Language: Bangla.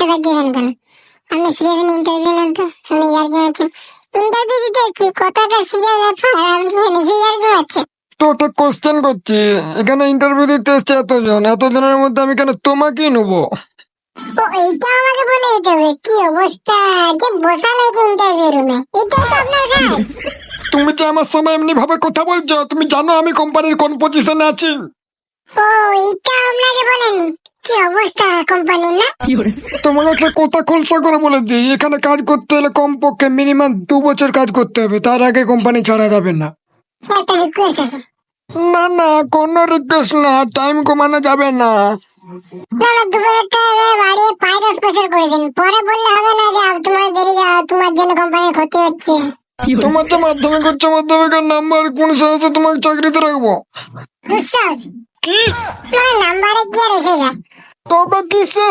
তাকিয়েছেন কেন? আপনি সিরিয়াস ইন্টারভিউ নেন তো? আপনি ইয়ার্কি মারছেন? ইন্টারভিউ দিতে এসেছি, কতটা সিরিয়াস ব্যাপার, আপনি নিজে ইয়ার্কি মারছেন। তো ওটা কোশ্চেন করছি, এখানে ইন্টারভিউ দিতে এসছে এতজনের মধ্যে আমি কেন তোমাকেই নেবো? ও এইটা আমাকে বলে দিতে হবে? কি অবস্থা, যে বসা নাকি ইন্টারভিউ রুমে, এটাই তো আপনার কাজ। তুমি যে আমার সময় এমনি ভাবে কথা বলছো, তুমি জানো আমি কোম্পানির কোন পজিশনে আছি? ও এইটা আপনাকে বলেনি? কি অবস্থা কোম্পানির না? তোমাকে একটা কথা খোলসা করে বলে দিই, এখানে কাজ করতে হলে কমপক্ষে মিনিমাম 2 বছর কাজ করতে হবে, তার আগে কোম্পানি ছাড়া যাবে না। একটা রিকোয়েস্ট আছে। না না, কোনো রিকোয়েস্ট না, টাইম কমানো যাবে না। না না, 2 বছর টাকা বাড়িয়ে 5-10 বছর করে দিন, পরে বললে হবে না যে তোমার দেরি যাওয়া, তোমার জন্য কোম্পানির ক্ষতি হচ্ছে। তোমার যে মাধ্যমিক উচ্চ মাধ্যমিকের নাম্বার, কোন সাহসে তোমাকে চাকরিতে রাখবো? দুঃসাহস? কি মানে নাম্বারে কি আর এসে যায়? তবে কিসে